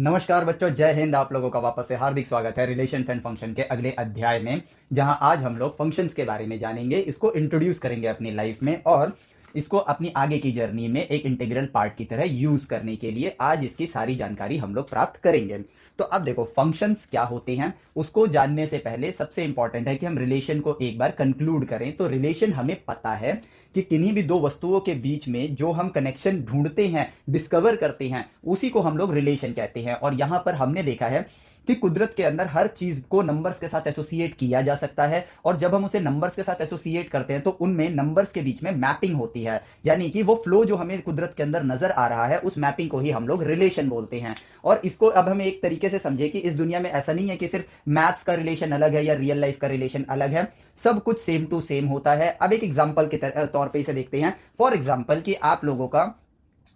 नमस्कार बच्चों, जय हिंद। आप लोगों का वापस से हार्दिक स्वागत है रिलेशंस एंड फंक्शन के अगले अध्याय में, जहां आज हम लोग फंक्शंस के बारे में जानेंगे, इसको इंट्रोड्यूस करेंगे अपनी लाइफ में और इसको अपनी आगे की जर्नी में एक इंटीग्रल पार्ट की तरह यूज करने के लिए आज इसकी सारी जानकारी हम लोग प्राप्त करेंगे। तो अब देखो, फंक्शंस क्या होते हैं उसको जानने से पहले सबसे इंपॉर्टेंट है कि हम रिलेशन को एक बार कंक्लूड करें। तो रिलेशन हमें पता है कि किन्हीं भी दो वस्तुओं के बीच में जो हम कनेक्शन ढूंढते हैं, डिस्कवर करते हैं, उसी को हम लोग रिलेशन कहते हैं। और यहां पर हमने देखा है कि कुदरत के अंदर हर चीज को नंबर्स के साथ एसोसिएट किया जा सकता है, और जब हम उसे नंबर्स के साथ एसोसिएट करते हैं तो उनमें नंबर्स के बीच में मैपिंग होती है, यानी कि वो फ्लो जो हमें कुदरत के अंदर नजर आ रहा है उस मैपिंग को ही हम लोग रिलेशन बोलते हैं। और इसको अब हम एक तरीके से समझे कि इस दुनिया में ऐसा नहीं है कि सिर्फ मैथ्स का रिलेशन अलग है या रियल लाइफ का रिलेशन अलग है, सब कुछ सेम टू सेम होता है। अब एक एग्जाम्पल के तौर पे इसे देखते हैं। फॉर एग्जाम्पल कि आप लोगों का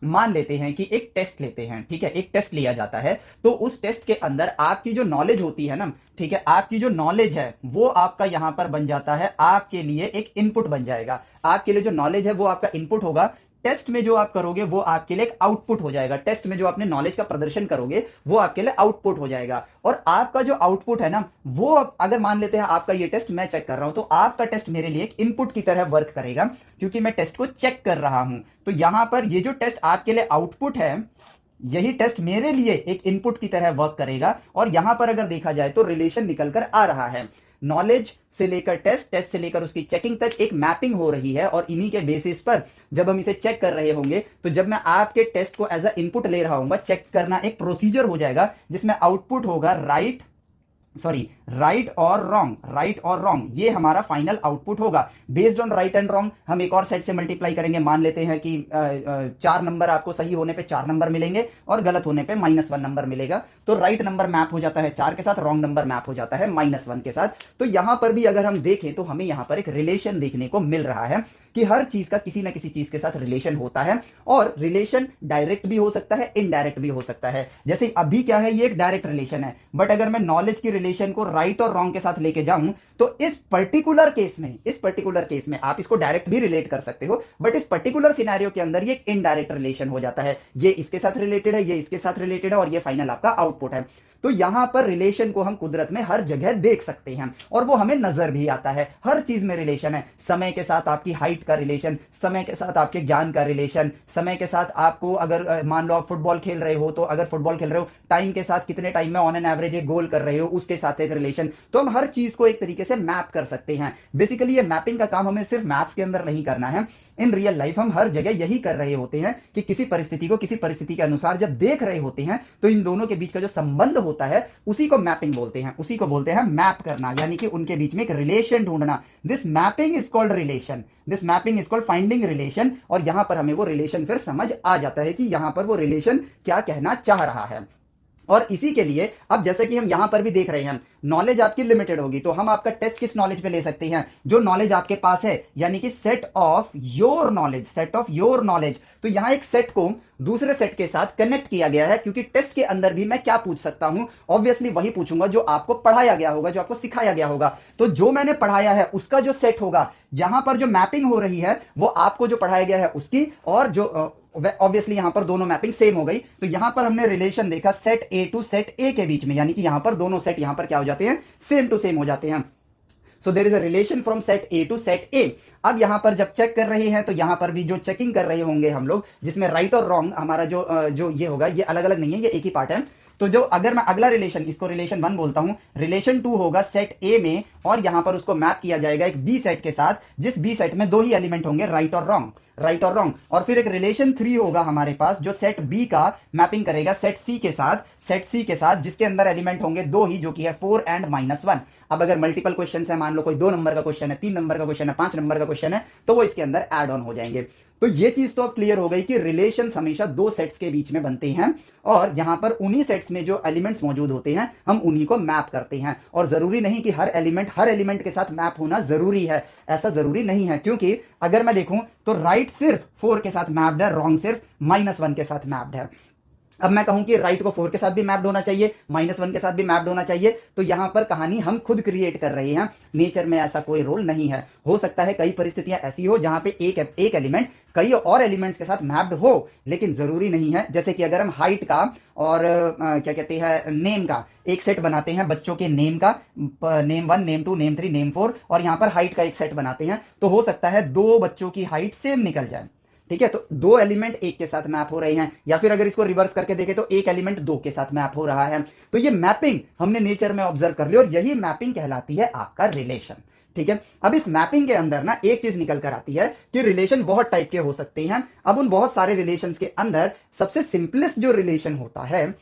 मान लेते हैं कि एक टेस्ट लेते हैं, ठीक है, एक टेस्ट लिया जाता है। तो उस टेस्ट के अंदर आपकी जो नॉलेज होती है ना, ठीक है, आपकी जो नॉलेज है वो आपका यहां पर बन जाता है, आपके लिए एक इनपुट बन जाएगा। आपके लिए जो नॉलेज है वो आपका इनपुट होगा। टेस्ट में जो आप करोगे वो आपके लिए एक आउटपुट हो जाएगा। टेस्ट में जो अपने नॉलेज का प्रदर्शन करोगे वो आपके लिए आउटपुट हो जाएगा। और आपका जो आउटपुट है ना, वो अगर मान लेते हैं आपका ये टेस्ट मैं चेक कर रहा हूं, तो आपका टेस्ट मेरे लिए एक इनपुट की तरह वर्क करेगा, क्योंकि मैं टेस्ट को चेक कर रहा हूं। तो यहां पर ये जो टेस्ट आपके लिए आउटपुट है, यही टेस्ट मेरे लिए एक इनपुट की तरह वर्क करेगा। और यहां पर अगर देखा जाए तो रिलेशन निकल कर आ रहा है। नॉलेज से लेकर टेस्ट, टेस्ट से लेकर उसकी चेकिंग तक एक मैपिंग हो रही है। और इन्हीं के बेसिस पर जब हम इसे चेक कर रहे होंगे, तो जब मैं आपके टेस्ट को एज अ इनपुट ले रहा हूंगा, चेक करना एक प्रोसीजर हो जाएगा जिसमें आउटपुट होगा राइट और रॉन्ग। राइट और रॉन्ग ये हमारा फाइनल आउटपुट होगा। Based on right and wrong हम एक और सेट से मल्टीप्लाई करेंगे। मान लेते हैं कि 4 नंबर आपको सही होने पे 4 नंबर मिलेंगे और गलत होने पे -1 नंबर मिलेगा। तो राइट नंबर मैप हो जाता है 4 के साथ, रॉन्ग नंबर मैप हो जाता है -1 के साथ। तो यहां पर भी अगर हम देखें तो हमें यहां पर एक रिलेशन देखने को मिल रहा है कि हर चीज का किसी ना किसी चीज के साथ रिलेशन होता है। और रिलेशन डायरेक्ट भी हो सकता है, इनडायरेक्ट भी हो सकता है। जैसे अभी क्या है, ये एक डायरेक्ट रिलेशन है, बट अगर मैं नॉलेज की रिलेशन को राइट और रॉन्ग के साथ लेके जाऊं तो इस पर्टिकुलर केस में आप इसको डायरेक्ट भी रिलेट कर सकते हो, बट इस पर्टिकुलर सिनेरियो के अंदर ये एक इनडायरेक्ट रिलेशन हो जाता है। ये इसके साथ रिलेटेड है, ये इसके साथ रिलेटेड है, और ये फाइनल आपका आउटपुट है। तो यहां पर रिलेशन को हम कुदरत में हर जगह देख सकते हैं, और वो हमें नजर भी आता है। हर चीज में रिलेशन है। समय के साथ आपकी हाइट का रिलेशन, समय के साथ आपके ज्ञान का रिलेशन, समय के साथ आपको अगर मान लो आप फुटबॉल खेल रहे हो, तो अगर फुटबॉल खेल रहे हो टाइम के साथ कितने टाइम में ऑन एन एवरेज एक गोल कर रहे हो, उसके साथ एक रिलेशन। तो हम हर चीज को एक तरीके से मैप कर सकते हैं। बेसिकली ये मैपिंग का काम हमें सिर्फ मैथ्स के अंदर नहीं करना है, इन रियल लाइफ हम हर जगह यही कर रहे होते हैं कि किसी परिस्थिति को किसी परिस्थिति के अनुसार जब देख रहे होते हैं तो इन दोनों के बीच का जो संबंध होता है उसी को मैपिंग बोलते हैं, उसी को बोलते हैं मैप करना, यानी कि उनके बीच में एक रिलेशन ढूंढना। This mapping is called relation, this mapping is called finding relation. और यहां पर हमें वो रिलेशन फिर समझ आ जाता है कि यहां पर वो रिलेशन क्या कहना चाह रहा है। और इसी के लिए अब जैसे कि हम यहां पर भी देख रहे हैं, नॉलेज आपकी लिमिटेड होगी, तो हम आपका टेस्ट किस नॉलेज पे ले सकते हैं, जो नॉलेज आपके पास है, यानी कि set of your knowledge, set of your knowledge. तो यहां एक सेट को दूसरे सेट के साथ कनेक्ट किया गया है, क्योंकि टेस्ट के अंदर भी मैं क्या पूछ सकता हूं, ऑब्वियसली वही पूछूंगा जो आपको पढ़ाया गया होगा, जो आपको सिखाया गया होगा। तो जो मैंने पढ़ाया है उसका जो सेट होगा, यहां पर जो मैपिंग हो रही है वो आपको जो पढ़ाया गया है उसकी, और जो ऑब्वियसली यहां पर दोनों मैपिंग सेम हो गई। तो यहां पर हमने रिलेशन देखा set A to set A के बीच में, यानी कि यहां पर दोनों सेट यहां पर क्या हो जाते हैं, सेम टू सेम हो जाते हैं। So there is a relation from set A to set A. अब यहां पर जब चेक कर रहे हैं तो यहां पर भी जो चेकिंग कर रहे होंगे हम लोग, जिसमें राइट और रॉन्ग हमारा जो ये होगा, ये अलग अलग नहीं है, ये एक ही पार्ट है। तो जो अगर मैं अगला रिलेशन, इसको रिलेशन 1 बोलता हूं, रिलेशन 2 होगा सेट ए में, और यहां पर उसको मैप किया जाएगा एक बी सेट के साथ, जिस बी सेट में 2 ही एलिमेंट होंगे, राइट और रॉन्ग, राइट और रॉन्ग। और फिर एक रिलेशन 3 होगा हमारे पास, जो सेट बी का मैपिंग करेगा सेट सी के साथ, सेट सी के साथ, जिसके अंदर एलिमेंट होंगे 2 ही, जो कि है 4 एंड -1। अब अगर मल्टीपल क्वेश्चन है, मान लो कोई 2 नंबर का क्वेश्चन है, 3 नंबर का क्वेश्चन है, 5 नंबर का क्वेश्चन है, तो वो इसके अंदर एड ऑन हो जाएंगे। तो ये चीज तो अब क्लियर हो गई कि रिलेशन हमेशा 2 सेट्स के बीच में बनते हैं, और यहां पर उन्हीं सेट्स में जो एलिमेंट्स मौजूद होते हैं हम उन्हीं को मैप करते हैं। और जरूरी नहीं कि हर एलिमेंट के साथ मैप होना जरूरी है, ऐसा जरूरी नहीं है, क्योंकि अगर मैं देखूं तो राइट सिर्फ 4 के साथ मैप्ड है, रॉन्ग सिर्फ -1 के साथ मैप्ड है। अब मैं कहूं कि राइट को 4 के साथ भी मैप्ड होना चाहिए, -1 के साथ भी मैप्ड होना चाहिए, तो यहां पर कहानी हम खुद क्रिएट कर रहे हैं, नेचर में ऐसा कोई रोल नहीं है। हो सकता है कई परिस्थितियां ऐसी हो जहां पे एक एलिमेंट कई और एलिमेंट्स के साथ मैप्ड हो, लेकिन जरूरी नहीं है। जैसे कि अगर हम हाइट का और क्या कहते हैं नेम का एक सेट बनाते हैं, बच्चों के नेम का, नेम 1, नेम 2, नेम 3, नेम 4, और यहां पर हाइट का एक सेट बनाते हैं, तो हो सकता है दो बच्चों की हाइट सेम निकल जाए। ठीक है, तो दो एलिमेंट एक के साथ मैप हो रहे हैं, या फिर अगर इसको रिवर्स करके देखें तो एक एलिमेंट दो के साथ मैप हो रहा है। तो ये मैपिंग हमने नेचर में ऑब्जर्व कर ली, और यही मैपिंग कहलाती है आपका रिलेशन। ठीक है, अब इस मैपिंग के अंदर ना एक चीज निकल कर आती है कि रिलेशन बहुत टाइप के हो सकते हैं। अब उन बहुत सारे रिलेशन के अंदर सबसे सिंपलेस्ट जो रिलेशन होता है,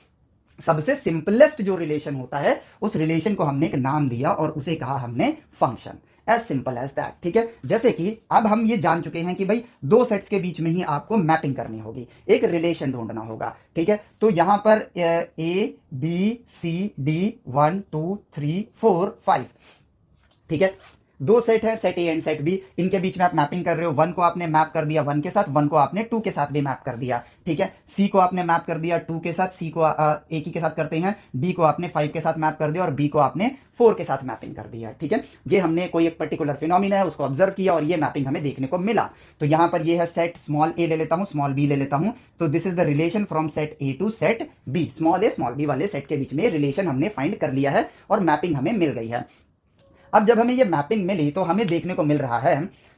सबसे सिंपलेस्ट जो रिलेशन होता है, उस रिलेशन को हमने एक नाम दिया और उसे कहा हमने function. As simple as that. ठीक है, जैसे कि अब हम ये जान चुके हैं कि भाई दो सेट्स के बीच में ही आपको मैपिंग करनी होगी, एक रिलेशन ढूंढना होगा। ठीक है, तो यहां पर ए बी सी डी 1 2 3 4 5, ठीक है, दो सेट है, set A and set B, इनके बीच में आप मैपिंग कर रहे हो। 1 को आपने मैप कर दिया 1 के साथ, 1 को आपने 2 के साथ भी मैप कर दिया। ठीक है, सी को आपने मैप कर दिया 2 के साथ, सी को एक ही के साथ करते हैं, डी को आपने 5 के साथ मैप कर दिया, और बी को आपने 4 के साथ मैपिंग कर दिया। ठीक है, ये हमने कोई एक पर्टिकुलर फिनोमिना है उसको ऑब्जर्व किया और ये मैपिंग हमें देखने को मिला। तो यहां पर ये है सेट स्मॉल ए ले लेता हूं, स्मॉल बी ले लेता हूं, तो this is the relation from set A to set B. Small a small b वाले सेट के बीच में रिलेशन हमने फाइंड कर लिया है और मैपिंग हमें मिल गई है। अब जब हमें ये मैपिंग मिली तो हमें देखने को मिल रहा है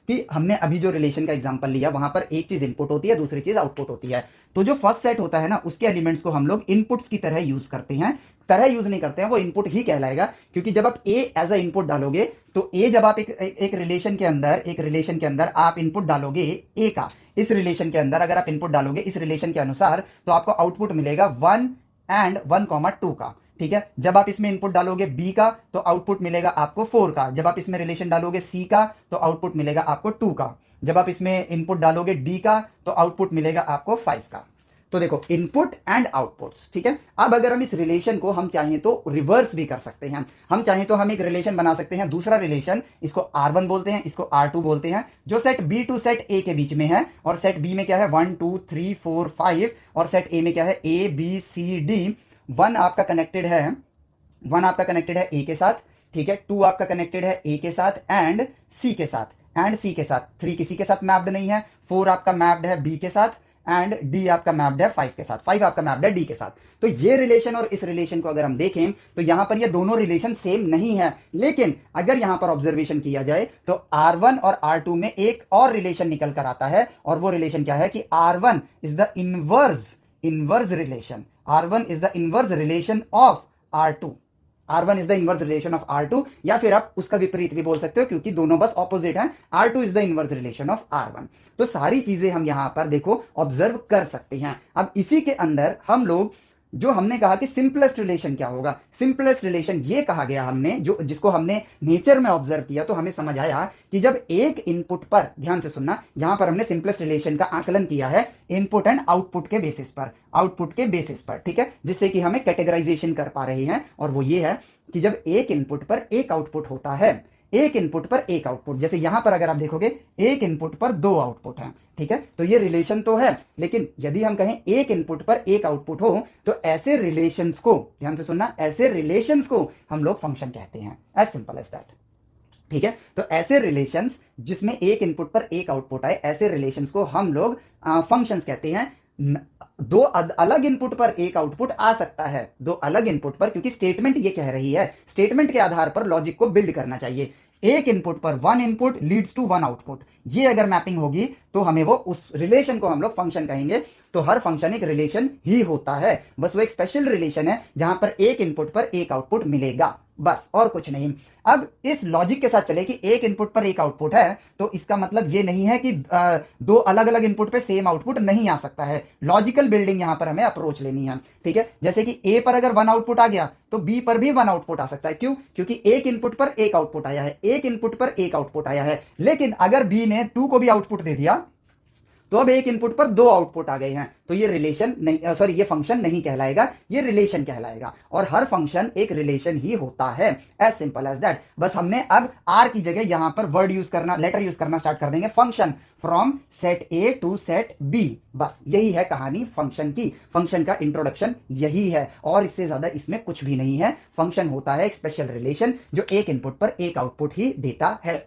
कि हमने अभी जो रिलेशन का एग्जांपल लिया वहां पर एक चीज इनपुट होती है, दूसरी चीज आउटपुट होती है। तो जो फर्स्ट सेट होता है ना, उसके एलिमेंट्स को हम लोग इनपुट्स की तरह यूज करते हैं, तरह यूज नहीं करते हैं, वो इनपुट ही कहलाएगा, क्योंकि जब आप ए एज अ इनपुट डालोगे तो ए जब आप एक रिलेशन के अंदर आप इनपुट डालोगे ए का, इस रिलेशन के अंदर अगर आप इनपुट डालोगे इस रिलेशन के अनुसार, तो आपको आउटपुट मिलेगा 1 एंड 1,2 का। ठीक है, जब आप इसमें इनपुट डालोगे बी का तो आउटपुट मिलेगा आपको 4 का, जब आप इसमें रिलेशन डालोगे सी का तो आउटपुट मिलेगा आपको 2 का, जब आप इसमें इनपुट डालोगे डी का तो आउटपुट मिलेगा आपको 5 का। तो देखो इनपुट एंड आउटपुट्स। ठीक है, अब अगर हम इस रिलेशन को हम चाहें तो रिवर्स भी कर सकते हैं, हम चाहें तो हम एक रिलेशन बना सकते हैं, दूसरा रिलेशन, इसको R1 बोलते हैं, इसको R2 बोलते हैं, जो set B to set A के बीच में है, और सेट बी में क्या है 1 2 3 4 5, और सेट ए में क्या है ए बी सी डी। 1 आपका कनेक्टेड है ए के साथ, ठीक है, 2 आपका कनेक्टेड है ए के साथ एंड सी के साथ, 3 किसी के साथ मैप्ड नहीं है, 4 आपका मैप्ड है बी के साथ, एंड डी आपका मैप्ड है 5 के साथ, 5 आपका मैप्ड है डी के साथ। तो ये रिलेशन और इस रिलेशन को अगर हम देखें तो यहां पर ये दोनों रिलेशन सेम नहीं है, लेकिन अगर यहां पर ऑब्जर्वेशन किया जाए तो R1 और R2 में एक और रिलेशन निकल कर आता है, और वो रिलेशन क्या है कि R1 is the inverse relation, R1 is the inverse relation of R2, R1 is the inverse relation of R2, या फिर आप उसका विपरीत भी बोल सकते हो, क्योंकि दोनों बस ऑपोजिट हैं। R2 is the inverse relation of R1। तो सारी चीजें हम यहां पर देखो ऑब्जर्व कर सकते हैं। अब इसी के अंदर हम लोग जो हमने कहा कि सिंपलेस्ट रिलेशन क्या होगा, सिंपलेस्ट रिलेशन ये कहा गया हमने, जो जिसको हमने नेचर में ऑब्जर्व किया, तो हमें समझ आया कि जब एक इनपुट पर, ध्यान से सुनना, यहां पर हमने सिंपलेस्ट रिलेशन का आकलन किया है इनपुट एंड आउटपुट के बेसिस पर, ठीक है, जिससे कि हमें कैटेगराइजेशन कर पा रहे हैं, और वो ये है कि जब एक इनपुट पर एक आउटपुट होता है, एक इनपुट पर एक आउटपुट, जैसे यहां पर अगर आप देखोगे एक इनपुट पर दो आउटपुट हैं, ठीक है, तो ये रिलेशन तो है, लेकिन यदि हम कहें एक इनपुट पर एक आउटपुट हो, तो ऐसे रिलेशंस को, ध्यान से सुनना, ऐसे रिलेशंस को हम लोग फंक्शन कहते हैं। As simple as that. ठीक है, तो ऐसे रिलेशंस जिसमें एक इनपुट पर एक आउटपुट आए, ऐसे रिलेशंस को हम लोग फंक्शंस कहते हैं। दो अलग इनपुट पर एक आउटपुट आ सकता है, दो अलग इनपुट पर, क्योंकि स्टेटमेंट ये कह रही है, स्टेटमेंट के आधार पर लॉजिक को बिल्ड करना चाहिए। एक इनपुट पर one input leads to one output, ये अगर मैपिंग होगी तो हमें वो, उस रिलेशन को हम लोग फंक्शन कहेंगे। तो हर फंक्शन एक रिलेशन ही होता है, बस वो एक स्पेशल रिलेशन है जहां पर एक इनपुट पर एक आउटपुट मिलेगा, बस, और कुछ नहीं। अब इस लॉजिक के साथ चले कि एक इनपुट पर एक आउटपुट है, तो इसका मतलब ये नहीं है कि दो अलग अलग इनपुट पे सेम आउटपुट नहीं आ सकता है। लॉजिकल बिल्डिंग यहां पर हमें अप्रोच लेनी है। ठीक है, जैसे कि ए पर अगर वन आउटपुट आ गया तो बी पर भी वन आउटपुट आ सकता है। क्यों? क्योंकि एक इनपुट पर एक आउटपुट आया है, एक इनपुट पर एक आउटपुट आया है। लेकिन अगर बी ने 2 को भी आउटपुट दे दिया तो अब एक इनपुट पर दो आउटपुट आ गए हैं, तो ये रिलेशन नहीं, सॉरी ये फंक्शन नहीं कहलाएगा, ये रिलेशन कहलाएगा। और हर फंक्शन एक रिलेशन ही होता है, एज सिंपल एज दैट। बस हमने अब आर की जगह यहां पर वर्ड यूज करना, लेटर यूज करना स्टार्ट कर देंगे, function from set A to set B. बस यही है कहानी फंक्शन की, फंक्शन का इंट्रोडक्शन यही है, और इससे ज्यादा इसमें कुछ भी नहीं है। फंक्शन होता है एक स्पेशल रिलेशन जो एक इनपुट पर एक आउटपुट ही देता है।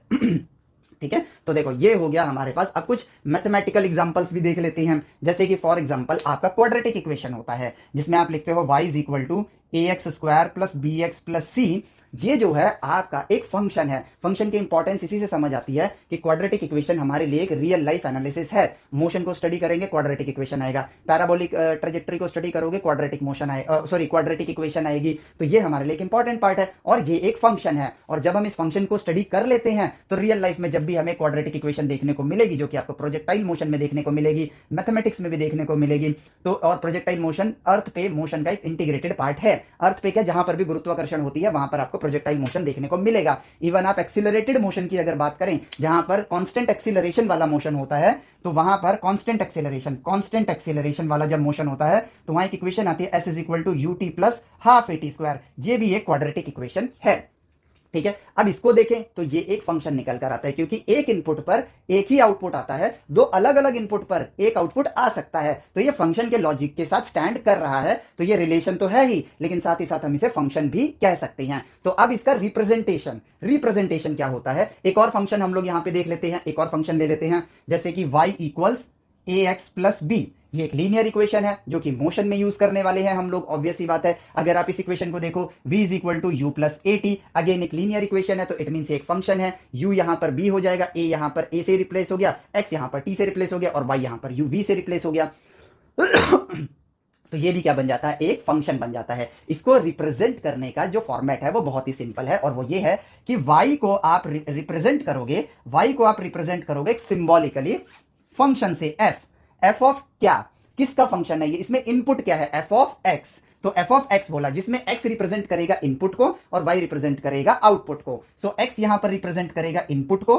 ठीक है, तो देखो ये हो गया हमारे पास। अब कुछ मैथमेटिकल एग्जांपल्स भी देख लेते हैं, जैसे कि फॉर एग्जांपल आपका क्वाड्रेटिक इक्वेशन होता है जिसमें आप लिखते हो y is equal to a x square plus b x plus c. ये जो है आपका एक फंक्शन है। फंक्शन की इंपॉर्टेंस इसी से समझ आती है कि क्वाड्रेटिक इक्वेशन हमारे लिए एक रियल लाइफ एनालिसिस है। मोशन को स्टडी करेंगे क्वाड्रेटिक इक्वेशन आएगा, पैराबोलिक ट्रेजेक्टरी को स्टडी करोगे क्वाड्रेटिक मोशन आएगा, सॉरी क्वाड्रेटिक इक्वेशन आएगी। तो ये हमारे लिए एक इंपॉर्टेंट पार्ट है और ये एक फंक्शन है। और जब हम इस फंक्शन को स्टडी कर लेते हैं तो रियल लाइफ में जब भी हमें क्वाड्रेटिक इक्वेशन देखने को मिलेगी, जो कि आपको प्रोजेक्टाइल मोशन में देखने को मिलेगी, मैथमेटिक्स में भी देखने को मिलेगी, तो और प्रोजेक्टाइल मोशन अर्थ पे मोशन का एक इंटीग्रेटेड पार्ट है। अर्थ पे क्या, जहां पर भी गुरुत्वाकर्षण होती है वहां पर आपको प्रोजेक्टाइल मोशन देखने को मिलेगा। इवन आप एक्सीलरेटेड मोशन की अगर बात करें, जहां पर कांस्टेंट एक्सीलरेशन वाला मोशन होता है, तो वहां पर कांस्टेंट एक्सीलरेशन वाला जब मोशन होता है तो वहां एक इक्वेशन आती है s is equal to u t plus half a t square. ये भी एक क्वाड्रेटिक इक्वेशन है। ठीक है, अब इसको देखें तो ये एक फंक्शन निकल कर आता है, क्योंकि एक इनपुट पर एक ही आउटपुट आता है, दो अलग अलग इनपुट पर एक आउटपुट आ सकता है, तो ये फंक्शन के लॉजिक के साथ स्टैंड कर रहा है। तो ये रिलेशन तो है ही, लेकिन साथ ही साथ हम इसे फंक्शन भी कह सकते हैं। तो अब इसका रिप्रेजेंटेशन क्या होता है, एक और फंक्शन हम लोग यहां पे देख लेते हैं, एक और फंक्शन ले लेते हैं, जैसे कि y equals a x plus B. ये एक लीनियर इक्वेशन है जो कि मोशन में यूज करने वाले हैं हम लोग, ऑब्वियस ही बात है। अगर आप इस इक्वेशन को देखो, v is equal to u plus a t, again एक लीनियर इक्वेशन है, तो इट मीन्स एक फंक्शन है। u यहां पर b हो जाएगा, a यहां पर a से रिप्लेस हो गया, x यहां पर t से रिप्लेस हो गया, और y यहां पर u v से रिप्लेस हो गया। तो ये भी क्या बन जाता है, एक फंक्शन बन जाता है। इसको रिप्रेजेंट करने का जो फॉर्मेट है वो बहुत ही सिंपल है, और वो ये है कि y को आप रिप्रेजेंट करोगे सिंबॉलिकली फंक्शन से f ऑफ क्या, किसका फंक्शन है ये, इसमें इनपुट क्या है, f ऑफ x। तो f ऑफ x बोला जिसमें x रिप्रेजेंट करेगा इनपुट को और y रिप्रेजेंट करेगा आउटपुट को। सो x यहां पर रिप्रेजेंट करेगा इनपुट को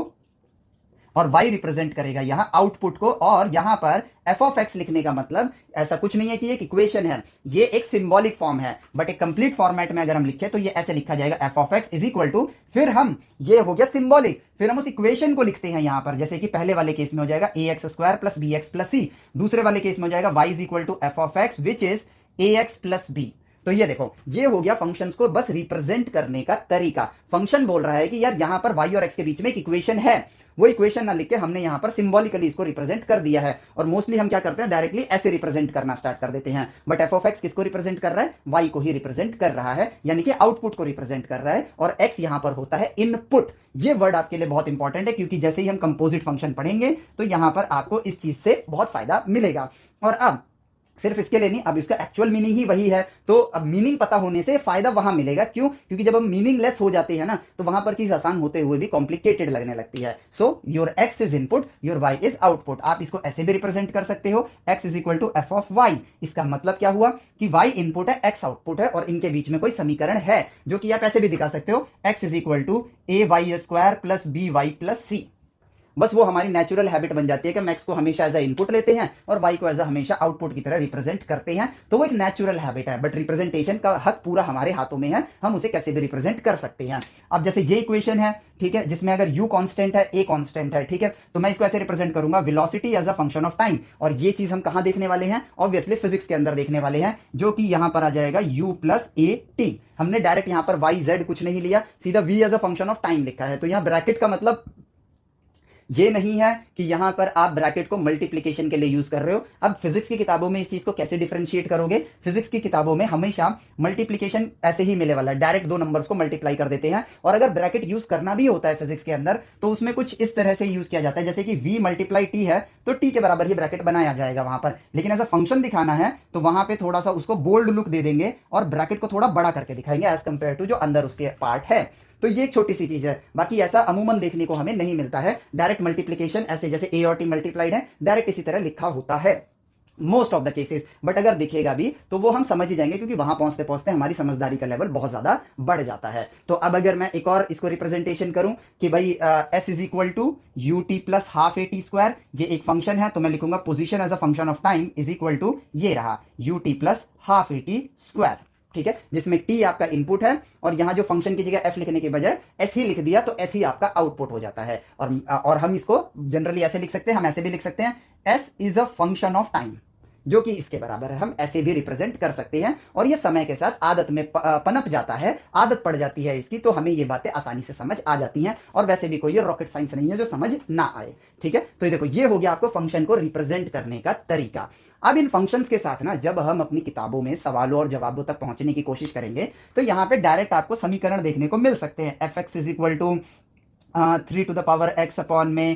और y रिप्रेजेंट करेगा यहां आउटपुट को। और यहां पर f ऑफ x लिखने का मतलब ऐसा कुछ नहीं है कि एक इक्वेशन है, ये एक सिंबॉलिक फॉर्म है, बट एक कंप्लीट फॉर्मेट में अगर हम लिखें तो ये ऐसे लिखा जाएगा f of x is equal to, फिर हम, ये हो गया सिंबॉलिक, फिर हम उस इक्वेशन को लिखते हैं यहां पर, जैसे कि पहले वाले केस में हो जाएगा a x square plus b x plus c, दूसरे वाले केस में हो जाएगा y is equal to f of x which is a x plus b. तो ये देखो, ये हो गया फंक्शंस को बस रिप्रेजेंट करने का तरीका। फंक्शन बोल रहा है कि यार यहां पर y और x के बीच में एक इक्वेशन है, वो इक्वेशन ना लिख के हमने यहां पर सिंबॉलिकली इसको रिप्रेजेंट कर दिया है। और मोस्टली हम क्या करते हैं, डायरेक्टली ऐसे रिप्रेजेंट करना स्टार्ट कर देते हैं। बट f ऑफ x किसको रिप्रेजेंट कर रहा है, y को ही रिप्रेजेंट कर रहा है, यानी कि आउटपुट को रिप्रेजेंट कर रहा है, और x यहां पर होता है इनपुट। ये वर्ड आपके लिए बहुत इंपॉर्टेंट है, क्योंकि जैसे ही हम कंपोजिट फंक्शन पढ़ेंगे तो यहां पर आपको इस चीज से बहुत फायदा मिलेगा। और अब सिर्फ इसके लिए नहीं, अब इसका एक्चुअल मीनिंग ही वही है, तो अब मीनिंग पता होने से फायदा वहां मिलेगा। क्यों, क्योंकि जब हम मीनिंगलेस हो जाते हैं ना, तो वहां पर चीज आसान होते हुए भी कॉम्प्लिकेटेड लगने लगती है। So your x is input, your y is output. आप इसको ऐसे भी रिप्रेजेंट कर सकते हो, x is equal to f of y। इसका मतलब क्या हुआ कि y इनपुट है, x आउटपुट है, और इनके बीच में कोई समीकरण है, जो कि आप ऐसे भी दिखा सकते हो, x is equal to a y square plus b y plus c. बस वो हमारी नेचुरल हैबिट बन जाती है कि हम x को हमेशा एज अ इनपुट लेते हैं और y को एज अ हमेशा आउटपुट की तरह रिप्रेजेंट करते हैं। तो वो एक नेचुरल हैबिट है, बट रिप्रेजेंटेशन का हक पूरा हमारे हाथों में है, हम उसे कैसे भी रिप्रेजेंट कर सकते हैं। अब जैसे ये इक्वेशन है, ठीक है, जिसमें अगर u कांस्टेंट है, a कांस्टेंट है, ठीक है, तो मैं इसको ऐसे रिप्रेजेंट करूंगा, velocity as a function of time. और ये चीज हम कहां देखने वाले हैं, ऑब्वियसली फिजिक्स के अंदर देखने वाले हैं, जो कि यहां पर आ जाएगा u प्लस ए टी। हमने डायरेक्ट यहां पर y z कुछ नहीं लिया, सीधा v as a function of time लिखा है। तो यहां ब्रैकेट का मतलब ये नहीं है कि यहां पर आप ब्रैकेट को मल्टीप्लिकेशन के लिए यूज कर रहे हो। अब फिजिक्स की किताबों में इस चीज को कैसे डिफरेंशिएट करोगे, फिजिक्स की किताबों में हमेशा मल्टीप्लिकेशन ऐसे ही मिले वाला, डायरेक्ट दो नंबर्स को मल्टीप्लाई कर देते हैं। और अगर ब्रैकेट यूज करना भी होता है फिजिक्स के अंदर, तो उसमें कुछ इस तरह से यूज किया जाता है, जैसे कि v मल्टीप्लाई टी है तो टी के बराबर ही ब्रैकेट बनाया जाएगा वहां पर। लेकिन एज अ फंक्शन दिखाना है तो वहां पे थोड़ा सा उसको बोल्ड लुक दे देंगे और ब्रैकेट को थोड़ा बड़ा करके दिखाएंगे एज कंपेयर टू जो अंदर उसके पार्ट है। तो ये एक छोटी सी चीज है, बाकी ऐसा अमूमन देखने को हमें नहीं मिलता है। डायरेक्ट मल्टीप्लिकेशन ऐसे जैसे a और t मल्टीप्लाइड है, डायरेक्ट इसी तरह लिखा होता है। Most of the cases, but अगर दिखेगा भी तो वो हम समझ ही जाएंगे, क्योंकि वहां पहुंचते पहुंचते हमारी समझदारी का लेवल बहुत ज्यादा बढ़ जाता है। तो अब अगर मैं एक और इसको रिप्रेजेंटेशन करूं कि भाई s is equal to u t plus half a t square, ये एक फंक्शन है, तो मैं लिखूंगा position as a function of time is equal to ये रहा u t plus half a t square, ठीक है, जिसमें टी आपका इनपुट है और यहां जो फंक्शन की जगह एफ लिखने के बजाय एस ही लिख दिया तो एस ही आपका आउटपुट हो जाता है। और हम इसको जनरली ऐसे लिख सकते हैं, हम ऐसे भी लिख सकते हैं, S is a function of time, जो कि इसके बराबर है, हम ऐसे भी रिप्रेजेंट कर सकते हैं। और ये समय के साथ आदत में पनप जाता है, आदत पड़ जाती है इसकी, तो हमें ये बातें आसानी से समझ आ जाती हैं। और वैसे भी कोई ये रॉकेट साइंस नहीं है जो समझ ना आए, ठीक है। तो ये देखो, ये हो गया आपको फंक्शन को रिप्रेजेंट करने का तरीका। अब इन फंक्शंस के साथ ना जब हम अपनी किताबों में सवालों और जवाबों तक पहुंचने की कोशिश करेंगे तो यहाँ पे डायरेक्ट आपको समीकरण देखने को मिल सकते हैं। F x is equal to 3 to the power x upon में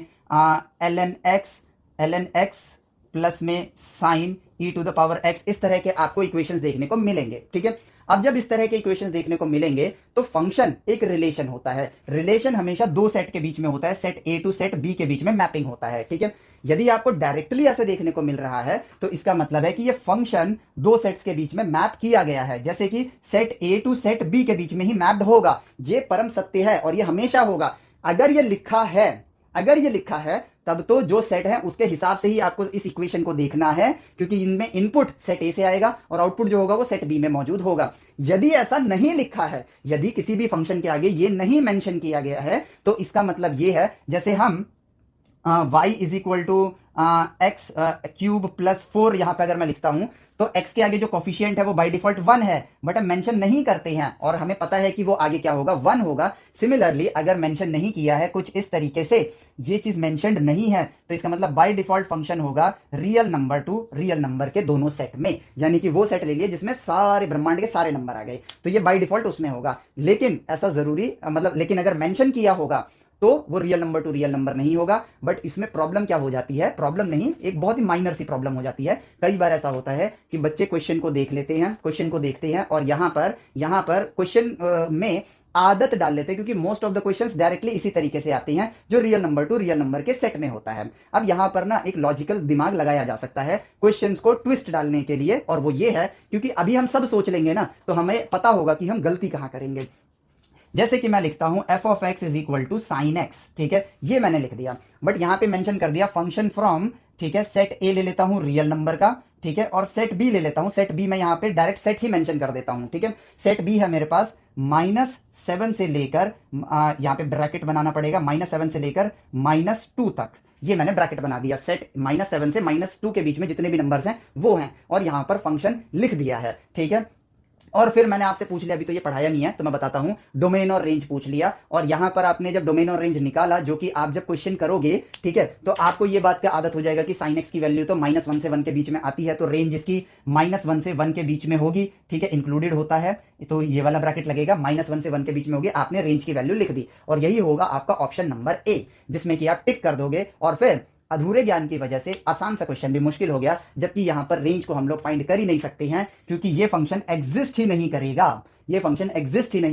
एल एन एक्स प्लस में sine e to the power x, इस तरह के आपको इक्वेशंस देखने को मिलेंगे, ठीक है। अब जब इस तरह के इक्वेशंस देखने को मिलेंगे तो फंक्शन एक रिलेशन होता है। रिलेशन हमेशा दो सेट के बीच में होता है, set A to set B के बीच में मैपिंग होता है, ठीक है। यदि आपको डायरेक्टली ऐसे देखने को मिल रहा है तो इसका मतलब है कि ये फंक्शन दो सेट्स के बीच में मैप किया गया है, जैसे कि set A to set B के बीच में ही मैप्ड होगा। ये परम सत्य है और ये हमेशा होगा। अगर ये लिखा है तब तो जो सेट है उसके हिसाब से ही आपको इस इक्वेशन को देखना है, क्योंकि इनमें इनपुट सेट ए से आएगा और आउटपुट जो होगा वो सेट बी में मौजूद होगा। यदि ऐसा नहीं लिखा है, यदि किसी भी फंक्शन के आगे ये नहीं मेंशन किया गया है, तो इसका मतलब ये है, जैसे हम y is equal to x cube plus 4 यहां पर अगर मैं लिखता हूं तो x के आगे जो कॉफिशिएंट है वो बाय डिफॉल्ट 1 है, बट हम मेंशन नहीं करते हैं और हमें पता है कि वो आगे क्या होगा, 1 होगा। सिमिलरली अगर मेंशन नहीं किया है कुछ इस तरीके से, ये चीज मेंशनड नहीं है, तो इसका मतलब बाय डिफॉल्ट फंक्शन होगा real number two real number के दोनों सेट में, यानी कि वो सेट ले लिए जिसमें सारे ब्रह्मांड के सारे नंबर आ गए, तो ये बाय डिफॉल्ट उसमें होगा। लेकिन ऐसा जरूरी लेकिन अगर मेंशन किया होगा तो वो real number two real number नहीं होगा। बट इसमें प्रॉब्लम क्या हो जाती है, प्रॉब्लम नहीं, एक बहुत ही माइनर सी प्रॉब्लम हो जाती है। कई बार ऐसा होता है कि बच्चे क्वेश्चन को देखते हैं और यहां पर क्वेश्चन में आदत डाल लेते हैं, क्योंकि most of the questions directly इसी तरीके से आते हैं जो real number two real number के सेट में होता है। अब यहां पर ना एक लॉजिकल दिमाग लगाया जा सकता है क्वेश्चंस को ट्विस्ट डालने के लिए, और वो ये है क्योंकि अभी हम सब सोच लेंगे ना तो हमें पता होगा कि हम गलती कहां करेंगे। जैसे कि मैं लिखता हूं f of x is equal to sine x, ठीक है, ये मैंने लिख दिया, बट यहां पे मेंशन कर दिया फंक्शन फ्रॉम, ठीक है, सेट ए ले लेता हूं रियल नंबर का, ठीक है, और सेट बी ले लेता हूं, सेट बी मैं यहां पे डायरेक्ट सेट ही मेंशन कर देता हूं, ठीक है। सेट बी है मेरे पास -7 से लेकर, यहां पे ब्रैकेट बनाना पड़ेगा, -7 से लेकर -2 तक, ये मैंने ब्रैकेट बना दिया। सेट -7 से -2 के बीच में जितने भी नंबर्स हैं वो हैं, और यहां पर फंक्शन लिख दिया है, ठीक है। और फिर मैंने आपसे पूछ लिया, अभी तो ये पढ़ाया नहीं है तो मैं बताता हूं, डोमेन और रेंज पूछ लिया, और यहां पर आपने जब डोमेन और रेंज निकाला, जो कि आप जब क्वेश्चन करोगे, ठीक है, तो आपको ये बात का आदत हो जाएगा कि साइन एक्स की वैल्यू तो -1 से 1 के बीच में आती है, तो रेंज इसकी -1 से 1 के बीच में होगी, ठीक है, इंक्लूडेड होता है, तो ये वाला ब्रैकेट लगेगा, -1 से 1 के बीच में होगी। आपने रेंज की वैल्यू लिख दी और यही होगा आपका ऑप्शन नंबर ए, जिसमें कि आप टिक कर दोगे। और फिर अधूरे ज्ञान की वजह से आसान सा क्वेश्चन भी मुश्किल हो गया, जबकि यहां पर रेंज को हम लोग फाइंड कर ही नहीं सकते हैं, क्योंकि ये फंक्शन एग्जिस्ट ही नहीं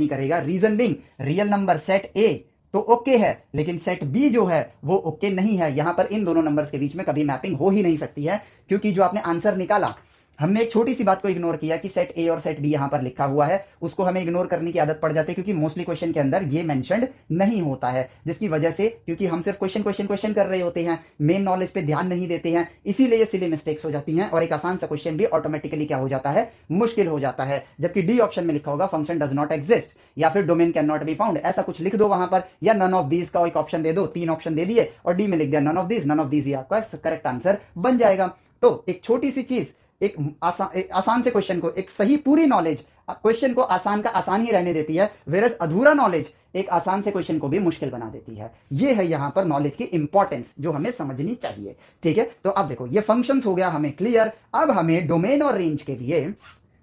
करेगा। Reason being, real number set A तो ओके है, लेकिन सेट बी जो है वो ओके नहीं है। यहां पर इन दोनों नंबर्स के बीच में कभी मैपिंग हो ही नहीं सकती है, क्योंकि जो आपने आंसर निकाला, हमने एक छोटी सी बात को इग्नोर किया कि सेट ए और सेट बी यहां पर लिखा हुआ है, उसको हमें इग्नोर करने की आदत पड़ जाती है, क्योंकि मोस्टली क्वेश्चन के अंदर ये मेंशन्ड नहीं होता है, जिसकी वजह से, क्योंकि हम सिर्फ क्वेश्चन कर रहे होते हैं, मेन नॉलेज पे ध्यान नहीं देते हैं, इसीलिए ये सिली मिस्टेक्स हो जाती हैं और एक आसान सा क्वेश्चन भी ऑटोमेटिकली क्या हो जाता है, मुश्किल हो जाता है। जबकि डी ऑप्शन में लिखा होगा फंक्शन डज नॉट एग्जिस्ट, या फिर domain can not be found, ऐसा कुछ लिख दो वहां पर, या नन ऑफ दीज का एक ऑप्शन दे दो, 3 ऑप्शन दे दिए और डी में लिख दिया नन ऑफ दीज, ये आपका करेक्ट आंसर बन जाएगा। तो एक छोटी सी चीज, एक आसान से क्वेश्चन को, एक सही पूरी नॉलेज क्वेश्चन को आसान का आसान ही रहने देती है, वेरस अधूरा नॉलेज एक आसान से क्वेश्चन को भी मुश्किल बना देती है। ये है यहां पर नॉलेज की इंपॉर्टेंस जो हमें समझनी चाहिए, ठीक है। तो अब देखो, ये फंक्शंस हो गया हमें क्लियर। अब हमें डोमेन और रेंज के लिए,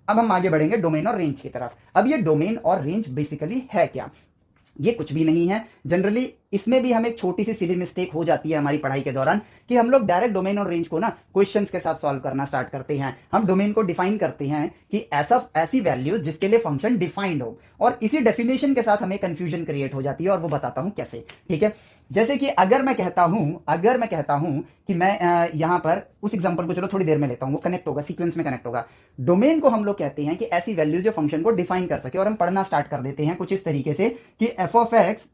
अब हम आगे बढ़ेंगे डोमेन और रेंज की तरफ। अब ये डोमेन और रेंज बेसिकली है क्या, ये कुछ भी नहीं है। जनरली इसमें भी हमें एक छोटी सी सिली मिस्टेक हो जाती है हमारी पढ़ाई के दौरान, कि हम लोग डायरेक्ट डोमेन और रेंज को ना क्वेश्चंस के साथ सॉल्व करना स्टार्ट करते हैं। हम डोमेन को डिफाइन करते हैं कि ऐसी वैल्यूज जिसके लिए फंक्शन डिफाइंड हो, और इसी डेफिनेशन के साथ हमें कंफ्यूजन क्रिएट हो जाती है, और वो बताता हूं कैसे, ठीक है। जैसे कि अगर मैं कहता हूं कि मैं यहां पर उस एग्जांपल को चलो थोड़ी देर में लेता हूं, वो कनेक्ट होगा, सीक्वेंस में कनेक्ट होगा। डोमेन को हम लोग कहते हैं कि ऐसी वैल्यू जो फंक्शन को डिफाइन कर सके, और हम पढ़ना स्टार्ट कर देते हैं कुछ इस तरीके से कि f of x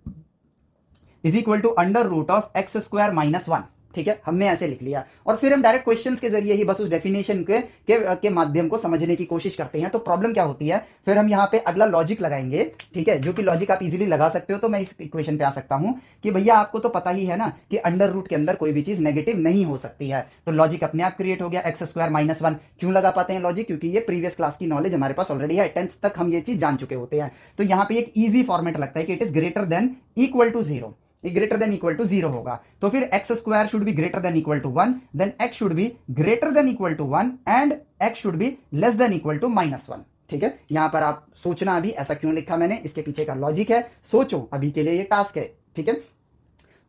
is equal to under root of x square minus one. ठीक है, हमने ऐसे लिख लिया और फिर हम डायरेक्ट क्वेश्चंस के जरिए ही बस उस डेफिनेशन के माध्यम को समझने की कोशिश करते हैं। तो प्रॉब्लम क्या होती है, फिर हम यहां पे अगला लॉजिक लगाएंगे, ठीक है, जो कि लॉजिक आप इजीली लगा सकते हो। तो मैं इस इक्वेशन पे आ सकता हूं कि भैया आपको तो पता ही है ना कि अंडर रूट के अंदर कोई भी चीज नेगेटिव नहीं हो सकती है, तो लॉजिक अपने आप क्रिएट हो गया, एक्स स्क्वायर माइनस वन। क्यों लगा पाते हैं लॉजिक, क्योंकि ये प्रीवियस क्लास की नॉलेज हमारे पास ऑलरेडी है, 10th तक हम ये चीज जान चुके होते हैं। तो यहां पे एक ईजी फॉर्मेट लगता है कि it is greater than equal to zero, greater than equal to zero होगा। तो फिर x square should be greater than equal to one, then x should be greater than equal to one and x should be less than equal to minus one. ठीक है, यहां पर आप सोचना अभी ऐसा क्यों लिखा मैंने, इसके पीछे का लॉजिक है, सोचो, अभी के लिए ये टास्क है। ठीक है,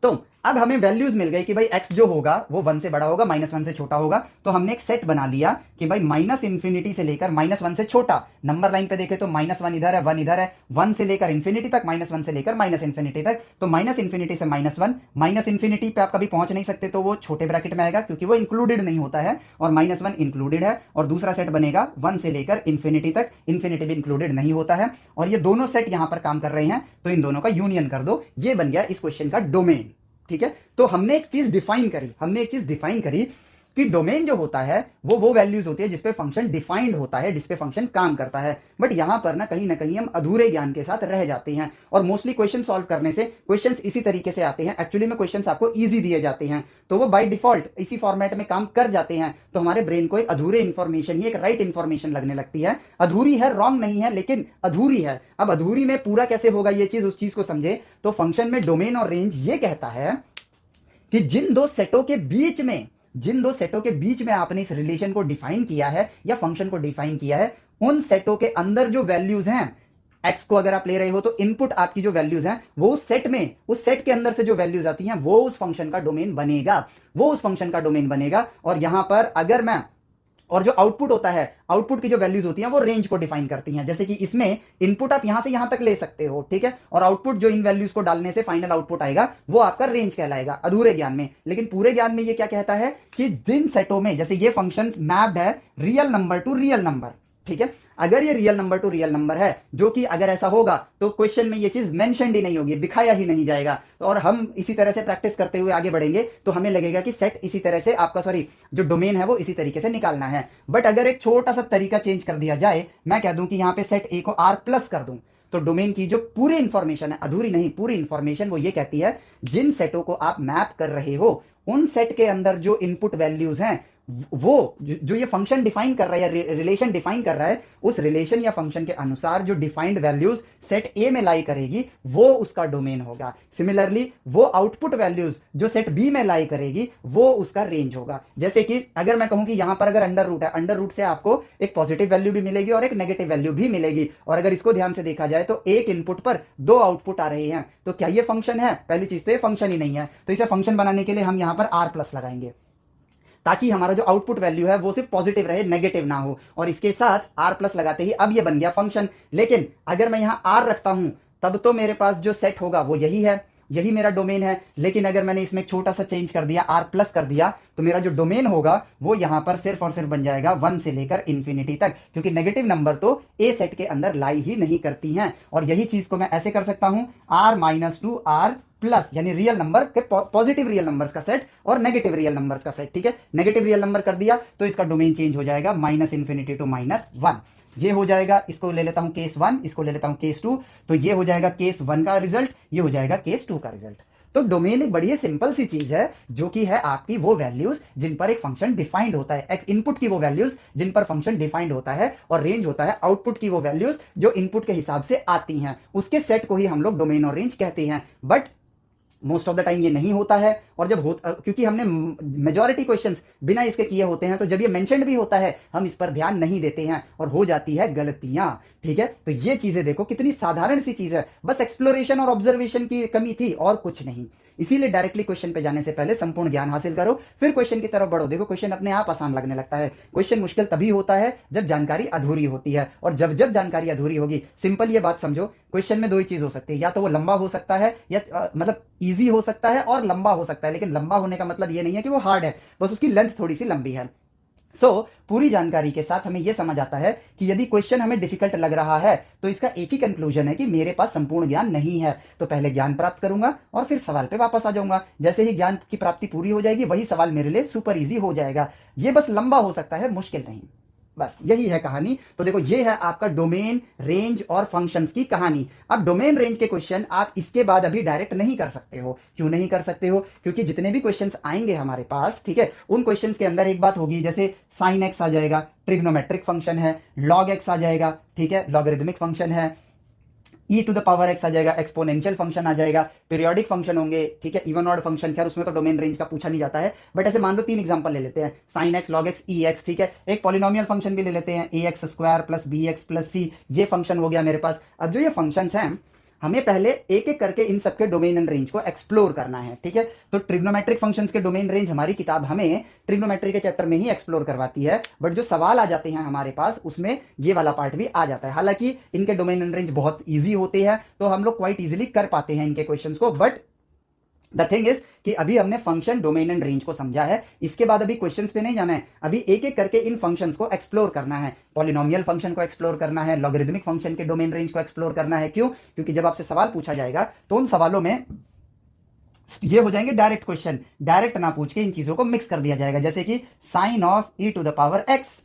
तो अब हमें वैल्यूज मिल गई कि भाई x जो होगा वो 1 से बड़ा होगा, माइनस वन से छोटा होगा। तो हमने एक सेट बना लिया कि भाई माइनस इंफिनिटी से लेकर माइनस वन से छोटा, नंबर लाइन पे देखे तो माइनस वन इधर है, वन इधर है, वन से लेकर इंफिनिटी तक, माइनस वन से लेकर माइनस इंफिनिटी तक। तो माइनस इंफिनिटी से माइनस वन, माइनस इंफिनिटी पे आप कभी पहुंच नहीं सकते, तो वो छोटे ब्रैकेट में आएगा क्योंकि वो इंक्लूडेड नहीं होता है, और माइनस वन इंक्लूडेड है। और दूसरा सेट बनेगा वन से लेकर इंफिनिटी तक, इंफिनिटी भी इंक्लूडेड नहीं होता है, और ये दोनों सेट यहां पर काम कर रहे हैं, तो इन दोनों का यूनियन कर दो। ये बन गया इस क्वेश्चन का डोमेन। ठीक है, तो हमने एक चीज डिफाइन करी कि डोमेन जो होता है वो वैल्यूज होती है जिसपे फंक्शन डिफाइंड होता है, जिसपे फंक्शन काम करता है। बट यहां पर ना कहीं हम अधूरे ज्ञान के साथ रह जाते हैं, और मोस्टली क्वेश्चन सॉल्व करने से क्वेश्चंस इसी तरीके से आते हैं। एक्चुअली में क्वेश्चंस आपको इजी दिए जाते हैं, तो वो बाय डिफॉल्ट इसी फॉर्मेट में काम कर जाते हैं। तो हमारे ब्रेन को एक अधूरे इंफॉर्मेशन ही एक राइट इंफॉर्मेशन लगने लगती है। अधूरी है, रॉन्ग नहीं है, लेकिन अधूरी है। अब अधूरी में पूरा कैसे होगा ये चीज, उस चीज को समझे। तो फंक्शन में डोमेन और रेंज ये कहता है कि जिन दो सेटों के बीच में आपने इस रिलेशन को डिफाइन किया है या फंक्शन को डिफाइन किया है, उन सेटों के अंदर जो वैल्यूज हैं, एक्स को अगर आप ले रहे हो तो इनपुट आपकी जो वैल्यूज हैं वो उस सेट के अंदर से जो वैल्यूज आती हैं वो उस फंक्शन का डोमेन बनेगा। और यहां पर अगर मैं, और जो आउटपुट होता है, आउटपुट की जो वैल्यूज होती हैं वो रेंज को डिफाइन करती हैं। जैसे कि इसमें इनपुट आप यहां से यहां तक ले सकते हो, ठीक है, और आउटपुट जो इन वैल्यूज को डालने से फाइनल आउटपुट आएगा वो आपका रेंज कहलाएगा अधूरे ज्ञान में। लेकिन पूरे ज्ञान में ये क्या कहता है कि जिन सेटों में, जैसे ये फंक्शन मैप्ड है real number two real number, ठीक है, अगर ये real number two real number है, जो कि अगर ऐसा होगा तो क्वेश्चन में ये चीज मेंशन्ड ही नहीं होगी, दिखाया ही नहीं जाएगा। और हम इसी तरह से प्रैक्टिस करते हुए आगे बढ़ेंगे तो हमें लगेगा कि सेट इसी तरह से आपका, जो डोमेन है वो इसी तरीके से निकालना है। बट अगर एक छोटा सा तरीका चेंज कर दिया जाए, मैं कह दूं कि यहां पे सेट ए को आर प्लस कर दूं, तो डोमेन की जो पूरी इंफॉर्मेशन है, अधूरी नहीं पूरी इंफॉर्मेशन, वो ये कहती है जिन सेटों को आप मैप कर रहे हो उन सेट के अंदर जो इनपुट वैल्यूज हैं, वो जो ये फंक्शन डिफाइन कर रहा है, रिलेशन डिफाइन कर रहा है, उस रिलेशन या फंक्शन के अनुसार जो डिफाइंड वैल्यूज सेट ए में लाई करेगी वो उसका डोमेन होगा। सिमिलरली वो आउटपुट वैल्यूज जो सेट बी में लाई करेगी वो उसका रेंज होगा। जैसे कि अगर मैं कहूं कि यहां पर अगर अंडर रूट है, अंडर रूट से आपको एक पॉजिटिव वैल्यू भी मिलेगी और एक नेगेटिव वैल्यू भी मिलेगी, और अगर इसको ध्यान से देखा जाए तो एक इनपुट पर दो आउटपुट आ रहे हैं, तो क्या ये फंक्शन है? पहली चीज तो ये फंक्शन ही नहीं है, तो इसे फंक्शन बनाने के लिए हम यहां पर आर प्लस लगाएंगे ताकि हमारा जो आउटपुट वैल्यू है वो सिर्फ पॉजिटिव रहे, नेगेटिव ना हो। और इसके साथ आर प्लस लगाते ही अब ये बन गया फंक्शन। लेकिन अगर मैं यहां आर रखता हूं तब तो मेरे पास जो सेट होगा वो यही है, यही मेरा डोमेन है। लेकिन अगर मैंने इसमें छोटा सा चेंज कर दिया, आर प्लस कर दिया, तो मेरा जो डोमेन होगा वो यहां पर सिर्फ और सिर्फ बन जाएगा 1 से लेकर इंफिनिटी तक, क्योंकि नेगेटिव नंबर तो ए सेट के अंदर लाई ही नहीं करती हैं। और यही चीज को मैं ऐसे कर सकता हूं, R minus to R plus, यानी रियल नंबर के पॉजिटिव रियल नंबर्स का सेट और नेगेटिव रियल नंबर्स का सेट। ठीक है, नेगेटिव रियल नंबर कर दिया तो इसका डोमेन चेंज हो जाएगा minus infinity to minus one. ये हो जाएगा, इसको ले लेता हूं केस वन, इसको ले लेता हूं केस टू, तो ये हो जाएगा केस वन का रिजल्ट, ये हो जाएगा केस टू का रिजल्ट। तो डोमेन एक बड़ी सिंपल सी चीज है जो कि है आपकी वो वैल्यूज जिन पर एक फंक्शन डिफाइंड होता है, इनपुट की वो वैल्यूज जिन पर फंक्शन डिफाइंड होता है, और रेंज होता है आउटपुट की वो वैल्यूज जो इनपुट के हिसाब से आती हैं, उसके सेट को ही हम लोग डोमेन और रेंज कहते हैं। But most of the time ये नहीं होता है, और जब क्योंकि हमने मेजॉरिटी क्वेश्चंस बिना इसके किए होते हैं, तो जब ये मेंशन्ड भी होता है हम इस पर ध्यान नहीं देते हैं और हो जाती है गलतियां। ठीक है, तो ये चीजें देखो कितनी साधारण सी चीज है, बस एक्सप्लोरेशन और ऑब्जर्वेशन की कमी थी और कुछ नहीं। इसीलिए डायरेक्टली क्वेश्चन पे जाने से पहले संपूर्ण ज्ञान हासिल करो, फिर क्वेश्चन की तरफ बढ़ो। देखो क्वेश्चन अपने आप आसान लगने लगता है। क्वेश्चन मुश्किल तभी होता है जब जानकारी अधूरी होती है, और जब जब जानकारी अधूरी होगी, सिंपल ये बात समझो, क्वेश्चन में दो ही चीज हो सकती है, या तो वो लंबा हो सकता है या मतलब इजी हो सकता है और लंबा हो सकता है। लेकिन लंबा होने का मतलब ये नहीं है कि वो हार्ड है, बस उसकी लेंथ थोड़ी सी लंबी है। पूरी जानकारी के साथ हमें यह समझ आता है कि यदि क्वेश्चन हमें डिफिकल्ट लग रहा है तो इसका एक ही कंक्लूजन है कि मेरे पास संपूर्ण ज्ञान नहीं है। तो पहले ज्ञान प्राप्त करूंगा और फिर सवाल पे वापस आ जाऊंगा। जैसे ही ज्ञान की प्राप्ति पूरी हो जाएगी, वही सवाल मेरे लिए सुपर इजी हो जाएगा। ये बस लंबा हो सकता है, मुश्किल नहीं। बस यही है कहानी। तो देखो ये है आपका डोमेन, रेंज और फंक्शंस की कहानी। अब डोमेन रेंज के क्वेश्चन आप इसके बाद अभी डायरेक्ट नहीं कर सकते हो। क्यों नहीं कर सकते हो? क्योंकि जितने भी क्वेश्चंस आएंगे हमारे पास, ठीक है, उन क्वेश्चंस के अंदर एक बात होगी, जैसे साइन एक्स आ जाएगा, ट्रिग्नोमेट्रिक फंक्शन है, लॉग एक्स आ जाएगा, ठीक है, लॉगरिदमिक फंक्शन है, ई टू द पावर एक्स आ जाएगा, एक्सपोनेंशियल फंक्शन आ जाएगा, पीरियोडिक फंक्शन होंगे, ठीक है, इवन ऑड फंक्शन। खैर उसमें तो डोमेन रेंज का पूछा नहीं जाता है, बट ऐसे मान लो 3 एग्जांपल ले लेते हैं, sine x, log x, e x, ठीक है। एक पॉलिनोमियल फंक्शन भी ले लेते हैं, a x square plus b x plus c, ये फंक्शन हो गया मेरे पास। अब जो ये फंक्शन हैं, हमें पहले एक एक करके इन सबके डोमेन एंड रेंज को एक्सप्लोर करना है, ठीक है। तो ट्रिग्नोमेट्रिक फंक्शंस के डोमेन रेंज हमारी किताब हमें ट्रिग्नोमेट्री के चैप्टर में ही एक्सप्लोर करवाती है, बट जो सवाल आ जाते हैं हमारे पास, उसमें ये वाला पार्ट भी आ जाता है। हालांकि इनके डोमेन एंड रेंज बहुत ईजी होते हैं, तो हम लोग क्वाइट ईजिली कर पाते हैं इनके क्वेश्चन को। बट द थिंग इज कि अभी हमने फंक्शन, डोमेन एंड रेंज को समझा है, इसके बाद अभी क्वेश्चंस पे नहीं जाना है। अभी एक एक करके इन फंक्शंस को एक्सप्लोर करना है। पॉलिनोमियल फंक्शन को एक्सप्लोर करना है, लॉगरिदमिक फंक्शन के डोमेन रेंज को एक्सप्लोर करना है। क्यों? क्योंकि जब आपसे सवाल पूछा जाएगा तो उन सवालों में ये हो जाएंगे डायरेक्ट क्वेश्चन। डायरेक्ट ना पूछ के इन चीजों को मिक्स कर दिया जाएगा, जैसे कि sine of e to the power x,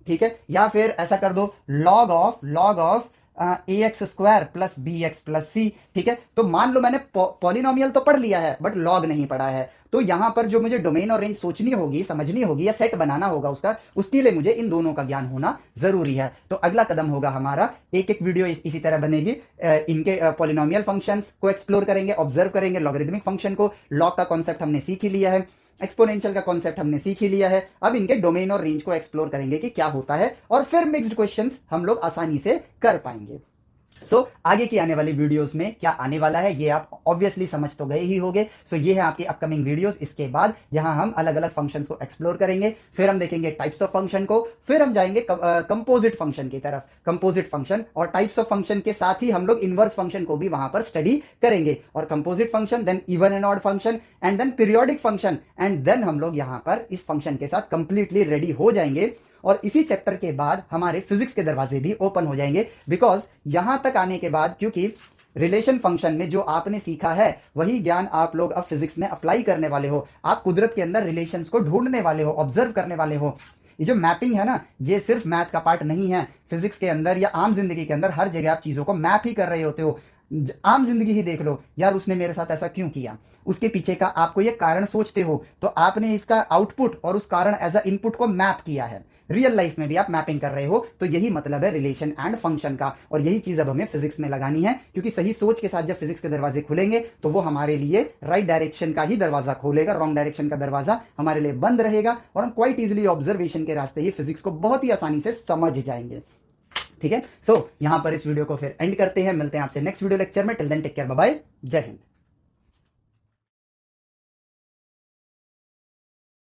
ठीक है, या फिर ऐसा कर दो log of a x square plus b x plus c, ठीक है। तो मान लो मैंने पॉलिनोमियल तो पढ़ लिया है, बट लॉग नहीं पढ़ा है, तो यहां पर जो मुझे डोमेन और रेंज सोचनी होगी, समझनी होगी, या सेट बनाना होगा उसके लिए मुझे इन दोनों का ज्ञान होना जरूरी है। तो अगला कदम होगा हमारा, एक एक वीडियो इसी तरह बनेगी। इनके पॉलिनोमियल फंक्शंस को एक्सप्लोर करेंगे, ऑब्जर्व करेंगे, लॉगरिदमिक फंक्शन को, लॉग का कॉन्सेप्ट हमने सीख ही लिया है, एक्सपोनेंशियल का कॉन्सेप्ट हमने सीख ही लिया है। अब इनके डोमेन और रेंज को एक्सप्लोर करेंगे कि क्या होता है, और फिर मिक्स्ड क्वेश्चंस हम लोग आसानी से कर पाएंगे। आगे की आने वाली वीडियोस में क्या आने वाला है, ये आप ऑब्वियसली समझ तो गए ही होंगे। ये है आपकी अपकमिंग वीडियोस। इसके बाद यहां हम अलग अलग फंक्शंस को एक्सप्लोर करेंगे, फिर हम देखेंगे टाइप्स ऑफ फंक्शन को, फिर हम जाएंगे कंपोजिट फंक्शन की तरफ। कंपोजिट फंक्शन और टाइप्स ऑफ फंक्शन के साथ ही हम लोग इनवर्स फंक्शन को भी वहां पर स्टडी करेंगे। और composite function, then even and odd function, and then periodic function, and then हम लोग यहां पर इस फंक्शन के साथ कंप्लीटली रेडी हो जाएंगे। और इसी चैप्टर के बाद हमारे फिजिक्स के दरवाजे भी ओपन हो जाएंगे, बिकॉज यहां तक आने के बाद, क्योंकि रिलेशन फंक्शन में जो आपने सीखा है वही ज्ञान आप लोग अब फिजिक्स में अप्लाई करने वाले हो। आप कुदरत के अंदर रिलेशंस को ढूंढने वाले हो, ऑब्जर्व करने वाले हो। ये जो मैपिंग है ना, ये सिर्फ मैथ का पार्ट नहीं है। फिजिक्स के अंदर या आम जिंदगी के अंदर हर जगह आप चीजों को मैप ही कर रहे होते हो। आम जिंदगी ही देख लो, यार उसने मेरे साथ ऐसा क्यों किया, उसके पीछे का आपको ये कारण सोचते हो, तो आपने इसका आउटपुट और उस कारण एज अ इनपुट को मैप किया है। रियल लाइफ में भी आप मैपिंग कर रहे हो, तो यही मतलब है रिलेशन एंड फंक्शन का। और यही चीज अब हमें फिजिक्स में लगानी है, क्योंकि सही सोच के साथ जब फिजिक्स के दरवाजे खुलेंगे तो वो हमारे लिए राइट डायरेक्शन का ही दरवाजा खोलेगा, रॉन्ग डायरेक्शन का दरवाजा हमारे लिए बंद रहेगा, और हम क्वाइट इजिली ऑब्जर्वेशन के रास्ते ही फिजिक्स को बहुत ही आसानी से समझ जाएंगे। ठीक है, यहां पर इस वीडियो को फिर एंड करते हैं। मिलते हैं आपसे नेक्स्ट वीडियो लेक्चर में। Till then take care, bye bye, जय हिंद।